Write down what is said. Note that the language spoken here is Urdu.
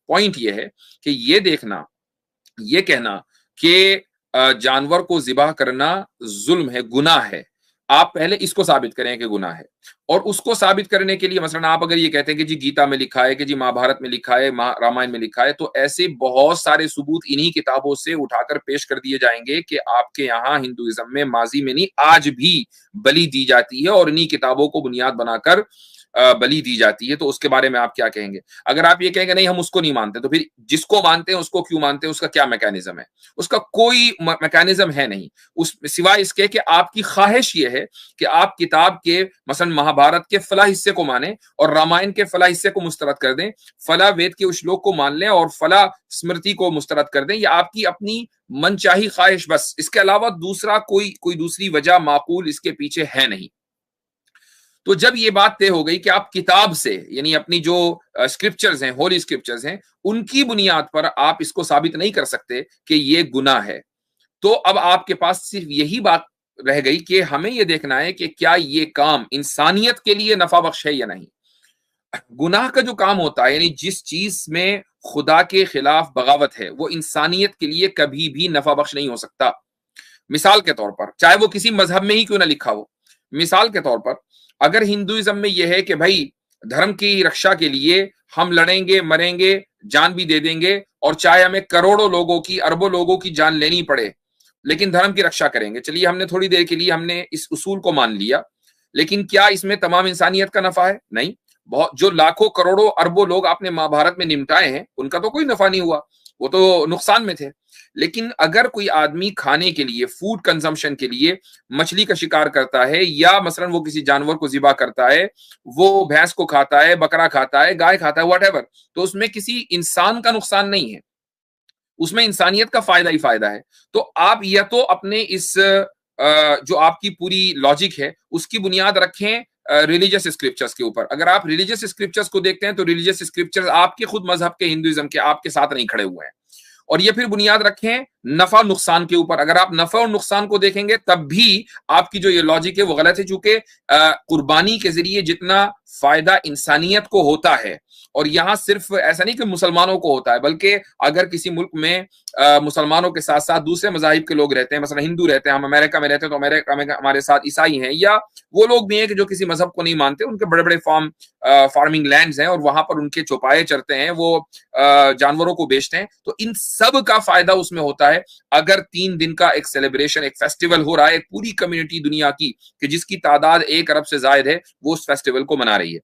پوائنٹ یہ ہے کہ یہ دیکھنا، یہ کہنا کہ جانور کو ذبح کرنا ظلم ہے، گناہ ہے، آپ پہلے اس کو ثابت کریں کہ گناہ ہے. اور اس کو ثابت کرنے کے لیے مثلا آپ اگر یہ کہتے ہیں کہ جی گیتا میں لکھا ہے، کہ جی مہابھارت میں لکھا ہے، رامائن میں لکھا ہے، تو ایسے بہت سارے ثبوت انہی کتابوں سے اٹھا کر پیش کر دیے جائیں گے کہ آپ کے یہاں ہندوازم میں ماضی میں نہیں آج بھی بلی دی جاتی ہے اور انہی کتابوں کو بنیاد بنا کر بلی دی جاتی ہے. تو اس کے بارے میں آپ کیا کہیں گے؟ اگر آپ یہ کہیں گے نہیں ہم اس کو نہیں مانتے، تو پھر جس کو مانتے ہیں اس کو کیوں مانتے ہیں؟ اس کا کیا میکینزم ہے؟ اس کا کوئی میکینزم ہے نہیں، اس سوائے اس کے کہ آپ کی خواہش یہ ہے کہ آپ کتاب کے مثلا مہابھارت کے فلاں حصے کو مانیں اور رامائن کے فلاں حصے کو مسترد کر دیں، فلاں وید کے شلوک کو مان لیں اور فلاں اسمرتی کو مسترد کر دیں. یہ آپ کی اپنی من چاہی خواہش، بس اس کے علاوہ دوسرا کوئی دوسری وجہ معقول اس کے پیچھے ہے نہیں. تو جب یہ بات طے ہو گئی کہ آپ کتاب سے یعنی اپنی جو اسکرپچرز ہیں، ہولی اسکرپچرز ہیں، ان کی بنیاد پر آپ اس کو ثابت نہیں کر سکتے کہ یہ گناہ ہے، تو اب آپ کے پاس صرف یہی بات رہ گئی کہ ہمیں یہ دیکھنا ہے کہ کیا یہ کام انسانیت کے لیے نفع بخش ہے یا نہیں. گناہ کا جو کام ہوتا ہے یعنی جس چیز میں خدا کے خلاف بغاوت ہے، وہ انسانیت کے لیے کبھی بھی نفع بخش نہیں ہو سکتا. مثال کے طور پر چاہے وہ کسی مذہب میں ہی کیوں نہ لکھا ہو، مثال کے طور پر اگر ہندوازم میں یہ ہے کہ بھائی دھرم کی رکشا کے لیے ہم لڑیں گے، مریں گے، جان بھی دے دیں گے، اور چاہے ہمیں کروڑوں لوگوں کی، اربوں لوگوں کی جان لینی پڑے لیکن دھرم کی رکشا کریں گے. چلیے ہم نے تھوڑی دیر کے لیے ہم نے اس اصول کو مان لیا، لیکن کیا اس میں تمام انسانیت کا نفع ہے؟ نہیں. بہت جو لاکھوں کروڑوں اربوں لوگ آپ نے مہابھارت میں نمٹائے ہیں ان کا تو کوئی نفع نہیں ہوا، وہ تو نقصان میں تھے. لیکن اگر کوئی آدمی کھانے کے لیے، فوڈ کنزمپشن کے لیے مچھلی کا شکار کرتا ہے، یا مثلا وہ کسی جانور کو ذبح کرتا ہے، وہ بھینس کو کھاتا ہے، بکرا کھاتا ہے، گائے کھاتا ہے، واٹ ایور، تو اس میں کسی انسان کا نقصان نہیں ہے، اس میں انسانیت کا فائدہ ہی فائدہ ہے. تو آپ یا تو اپنے اس جو آپ کی پوری لاجک ہے اس کی بنیاد رکھیں ریلیجس اسکرپچرز کے اوپر. اگر آپ ریلیجس اسکرپچرز کو دیکھتے ہیں تو ریلیجس اسکرپچرز آپ کے خود مذہب کے، ہندوازم کے، آپ کے ساتھ نہیں کھڑے ہوئے ہیں. اور یہ پھر بنیاد رکھیں نفع نقصان کے اوپر. اگر آپ نفع اور نقصان کو دیکھیں گے تب بھی آپ کی جو یہ لاجک ہے وہ غلط ہے، چونکہ قربانی کے ذریعے جتنا فائدہ انسانیت کو ہوتا ہے، اور یہاں صرف ایسا نہیں کہ مسلمانوں کو ہوتا ہے، بلکہ اگر کسی ملک میں مسلمانوں کے ساتھ ساتھ دوسرے مذاہب کے لوگ رہتے ہیں، مثلا ہندو رہتے ہیں، ہم امریکہ میں رہتے ہیں تو امریکہ میں ہمارے ساتھ عیسائی ہیں، یا وہ لوگ بھی ہیں کہ جو کسی مذہب کو نہیں مانتے، ان کے بڑے بڑے فارمنگ لینڈز ہیں اور وہاں پر ان کے چوپائے چرتے ہیں، وہ جانوروں کو بیچتے ہیں، تو ان سب کا فائدہ اس میں ہوتا ہے. اگر 3 دن کا ایک سیلیبریشن، ایک فیسٹیول ہو رہا ہے، ایک پوری کمیونٹی دنیا کی کہ جس کی تعداد 1 ارب سے زائد ہے، وہ اس فیسٹیول کو منا رہی ہے.